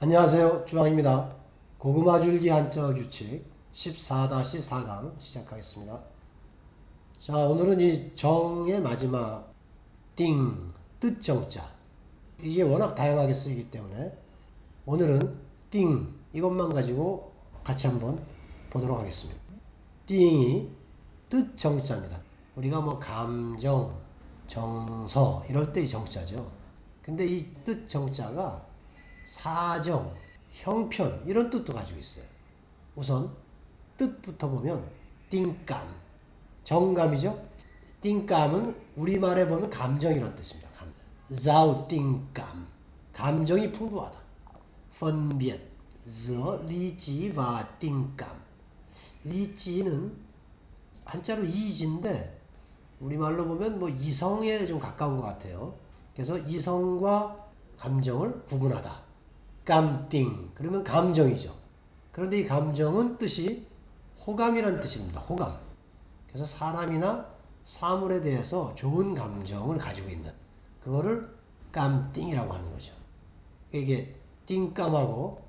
안녕하세요. 주왕입니다. 고구마 줄기 한자 규칙 14-4강 시작하겠습니다. 자, 오늘은 이 정의 마지막 띵, 뜻정자. 이게 워낙 다양하게 쓰이기 때문에 오늘은 띵, 이것만 가지고 같이 한번 보도록 하겠습니다. 띵이 뜻정자입니다. 우리가 뭐 감정, 정서 이럴 때 이 정자죠. 근데 이 뜻정자가 사정, 형편 이런 뜻도 가지고 있어요. 우선 뜻부터 보면 띵감, 정감이죠. 띵감은 우리말에 보면 감정이란 뜻입니다. 자우 띵감, 감정이 풍부하다. phân biệt giữa理智와 띵감. 리지는 한자로 이지인데 우리말로 보면 뭐 이성에 좀 가까운 것 같아요. 그래서 이성과 감정을 구분하다. 깜띵 그러면 감정이죠. 그런데 이 감정은 뜻이 호감이라는 뜻입니다. 호감. 그래서 사람이나 사물에 대해서 좋은 감정을 가지고 있는 그거를 깜띵이라고 하는 거죠. 이게 띵감하고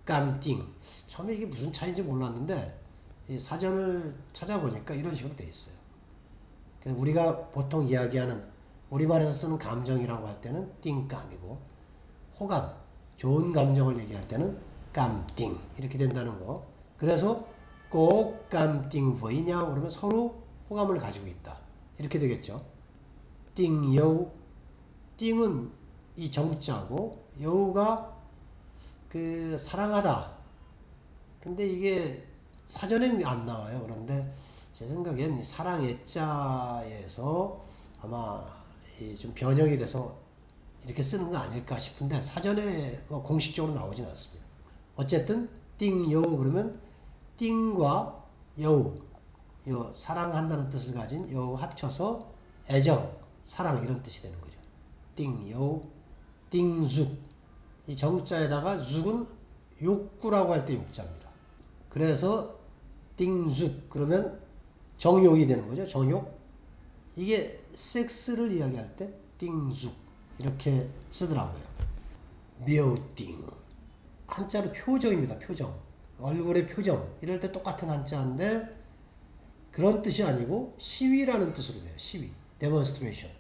깜띵 처음에 이게 무슨 차이인지 몰랐는데 이 사전을 찾아보니까 이런 식으로 돼 있어요. 우리가 보통 이야기하는 우리말에서 쓰는 감정이라고 할 때는 띵감이고 호감 좋은 감정을 얘기할 때는 깜띵 이렇게 된다는 거. 그래서 꼭 깜띵 보이냐 그러면 서로 호감을 가지고 있다 이렇게 되겠죠. 띵여우 띵은 이 정자고 여우가 그 사랑하다. 근데 이게 사전에는 안 나와요. 그런데 제 생각엔 사랑 애자에서 아마 좀 변형이 돼서 이렇게 쓰는 거 아닐까 싶은데 사전에 뭐 공식적으로 나오진 않습니다. 어쨌든 띵여우 그러면 띵과 여우 요 사랑한다는 뜻을 가진 여우 합쳐서 애정, 사랑 이런 뜻이 되는 거죠. 띵여우, 띵숙 이 정자에다가 숙은 욕구라고 할 때 욕자입니다. 그래서 띵숙 그러면 정욕이 되는 거죠. 정욕 이게 섹스를 이야기할 때 띵숙 이렇게 쓰더라고요. 묘띵 한자로 표정입니다. 표정 얼굴의 표정 이럴 때 똑같은 한자인데 그런 뜻이 아니고 시위라는 뜻으로 돼요. 시위 demonstration.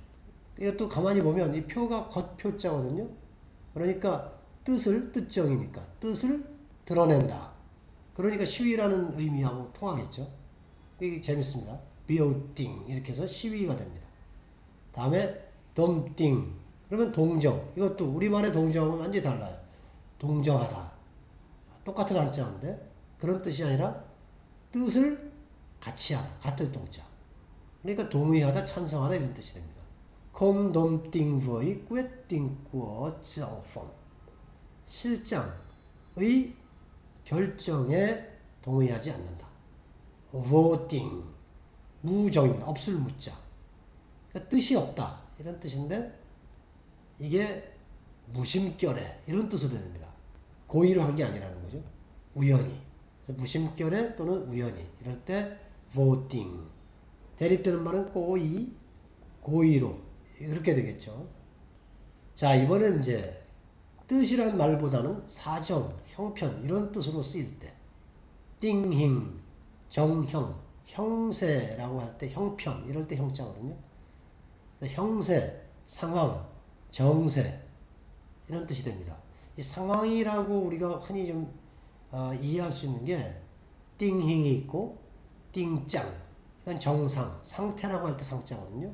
이것도 가만히 보면 이 표가 겉표자거든요. 그러니까 뜻을 뜻정이니까 뜻을 드러낸다. 그러니까 시위라는 의미하고 통하겠죠. 이게 재밌습니다. 묘띵 이렇게 해서 시위가 됩니다. 다음에 덤띵 그러면 동정. 이것도 우리말의 동정은 완전히 달라요. 동정하다. 똑같은 한자인데 그런 뜻이 아니라 뜻을 같이 하다. 같을 동자. 그러니까 동의하다, 찬성하다 이런 뜻이 됩니다. 콤돔띵버의 꿰띵꾸어 정폼 실장의 결정에 동의하지 않는다. voting 무정입니다. 없을 무자. 그러니까 뜻이 없다. 이런 뜻인데 이게 무심결에 이런 뜻으로 됩니다. 고의로 한 게 아니라는 거죠. 우연히. 그래서 무심결에 또는 우연히 이럴 때 voting 대립되는 말은 고의, 고의로 이렇게 되겠죠. 자 이번엔 이제 뜻이란 말보다는 사정, 형편 이런 뜻으로 쓰일 때 띵행, 정형, 형세라고 할 때 형편 이럴 때 형자거든요. 형세, 상황, 정세 이런 뜻이 됩니다. 이 상황이라고 우리가 흔히 좀 이해할 수 있는 게 띵행이 있고 띵짱 이건 정상, 상태라고 할 때 상자거든요.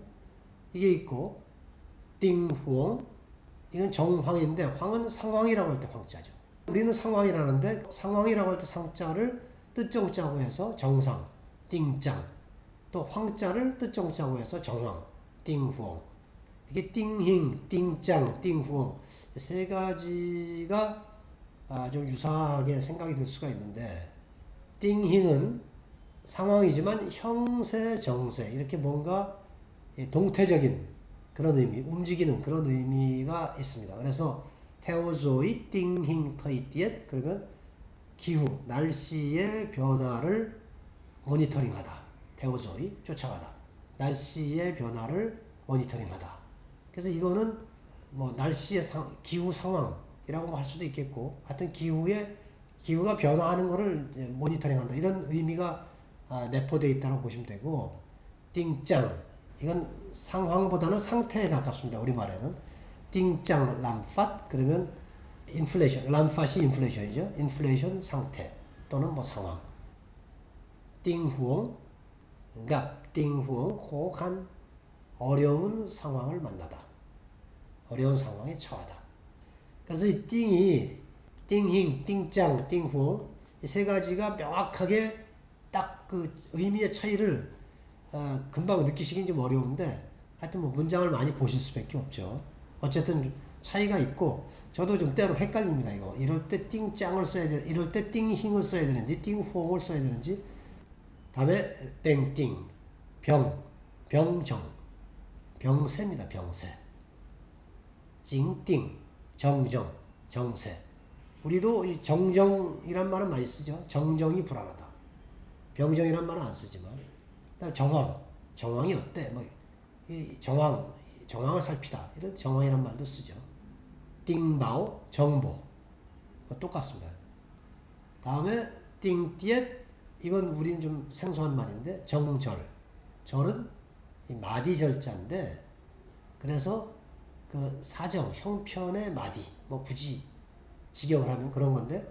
이게 있고 띵후엉 이건 정황인데 황은 상황이라고 할 때 황자죠. 우리는 상황이라는데 상황이라고 할 때 상자를 뜻정자고 해서 정상, 띵짱 또 황자를 뜻정자고 해서 정황, 띵후엉 이게 띵행, 띵짱, 띵후엉 세 가지가 좀 유사하게 생각이 들 수가 있는데 띵행은 상황이지만 형세, 정세 이렇게 뭔가 동태적인 그런 의미, 움직이는 그런 의미가 있습니다. 그래서 태오조의 띵행 터이띠엣 그러면 기후, 날씨의 변화를 모니터링하다. 태오조의 쫓아가다. 날씨의 변화를 모니터링하다. 그래서 이거는 뭐 날씨의 기후 상황 이라고 할 수도 있겠고, 하여튼 기후가 변화하는 것을 모니터링한다 이런 의미가 내포되어 있다고 보시면 되고, 띵짱 이건 상황보다는 상태에 가깝습니다. 우리말에는 띵짱 람팟 그러면 인플레이션, 람팟이 인플레이션이죠. 인플레이션 상태 또는 뭐 상황. 띵후옹 갑 띵후옹 혹한 어려운 상황을 만나다. 어려운 상황에 처하다. 그래서 이 띵이 띵힝, 띵짱, 띵후옹 이 세 가지가 명확하게 딱 그 의미의 차이를 금방 느끼시긴 좀 어려운데, 하여튼 뭐 문장을 많이 보실 수밖에 없죠. 어쨌든 차이가 있고, 저도 좀 때로 헷갈립니다. 이거 이럴 때 띵짱을 써야 돼, 이럴 때 띵힝을 써야 되는지 띵후옹을 써야 되는지. 다음에 땡띵 병정 병세입니다. 병세. 징띵 정정 정세. 우리도 이 정정이란 말은 많이 쓰죠. 정정이 불안하다. 병정이란 말은 안 쓰지만, 정황이 어때? 뭐 이 정황을 살피다 이런 정황이란 말도 쓰죠. 띵바오 정보 뭐 똑같습니다. 다음에 띵띠엣 이건 우리는 좀 생소한 말인데, 절은 이 마디 절자인데, 그래서 그 사정 형편의 마디 뭐 굳이 직역을 하면 그런 건데,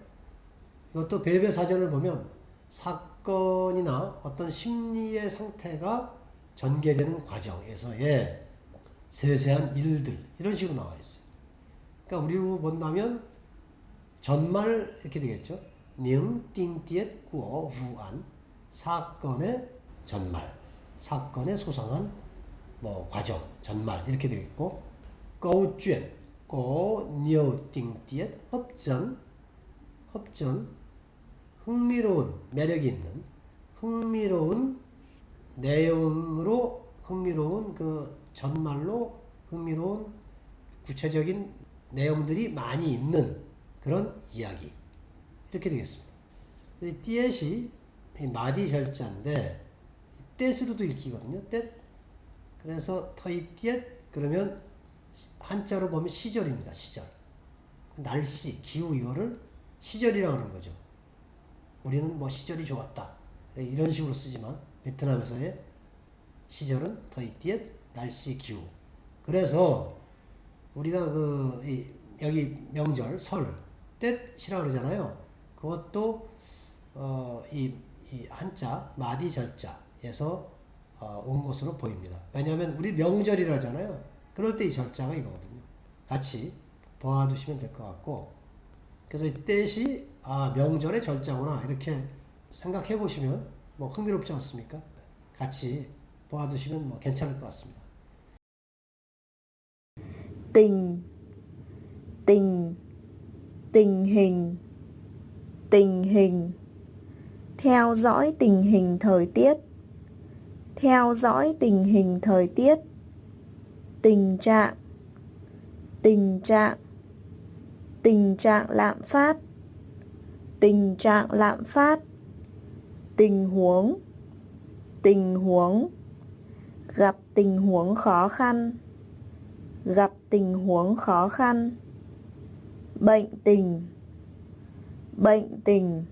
이것도 베베 사전을 보면 사건이나 어떤 심리의 상태가 전개되는 과정에서의 세세한 일들 이런 식으로 나와 있어요. 그러니까 우리로 본다면 전말 이렇게 되겠죠. 닝 띵띠엣 꾸어 우안 사건의 전말, 사건의 소상한 뭐 과정 전말 이렇게 되겠고, 꼬쨘 꼬니오 띵띠엣 hợp전 흥미로운 매력이 있는 흥미로운 내용으로 흥미로운 그 전말로 흥미로운 구체적인 내용들이 많이 있는 그런 이야기 이렇게 되겠습니다. 이 띠엣이 마디 절자인데 떼스로도 읽히거든요. 떼. 그래서 터이띠엣 그러면 한자로 보면 시절입니다. 시절. 날씨, 기후 이거를 시절이라고 하는 거죠. 우리는 뭐 시절이 좋았다 이런 식으로 쓰지만, 베트남에서의 시절은 터이띠엣 날씨, 기후. 그래서 우리가 여기 명절, 설, 떼시라고 그러잖아요. 그것도 이 한자 마디 절자에서 온 것으로 보입니다. 왜냐하면 우리 명절이라 하잖아요. 그럴 때 이 절자가 이거거든요. 같이 보아두시면 될 것 같고, 그래서 이 떼시 명절의 절자구나 이렇게 생각해 보시면 뭐 흥미롭지 않습니까? 같이 보아두시면 뭐 괜찮을 것 같습니다. tình tình tình hình tình hình theo dõi tình hình thời tiết theo dõi tình hình thời tiết tình trạng tình trạng tình trạng lạm phát tình trạng lạm phát tình huống tình huống gặp tình huống khó khăn gặp tình huống khó khăn bệnh tình bệnh tình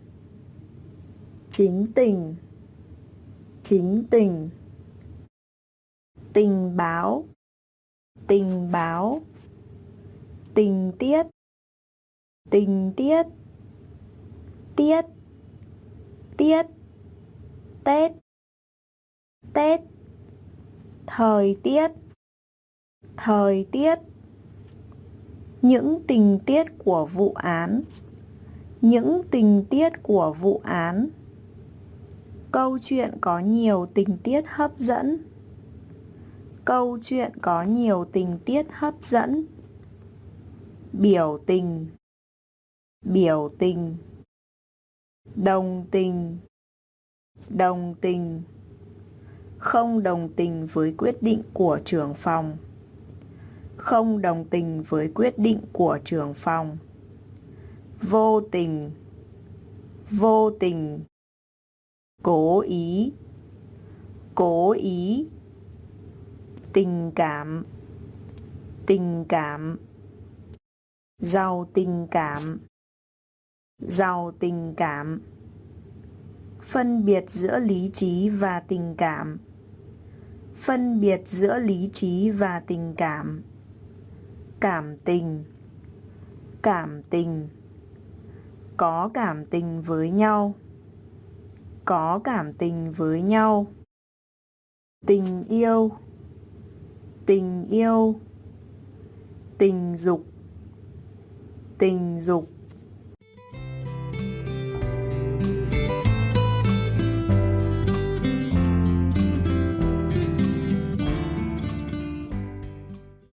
chính tình chính tình tình báo tình báo tình tiết tình tiết tiết tiết tết tết thời tiết thời tiết những tình tiết của vụ án những tình tiết của vụ án câu chuyện có nhiều tình tiết hấp dẫn câu chuyện có nhiều tình tiết hấp dẫn biểu tình biểu tình đồng tình đồng tình không đồng tình với quyết định của trưởng phòng không đồng tình với quyết định của trưởng phòng vô tình vô tình cố ý cố ý tình cảm tình cảm giàu tình cảm, giàu tình cảm. Phân biệt giữa lý trí và tình cảm, phân biệt giữa lý trí và tình cảm. Cảm tình, cảm tình. Có cảm tình với nhau, có cảm tình với nhau. Tình yêu, tình yêu. Tình dục, tình dục.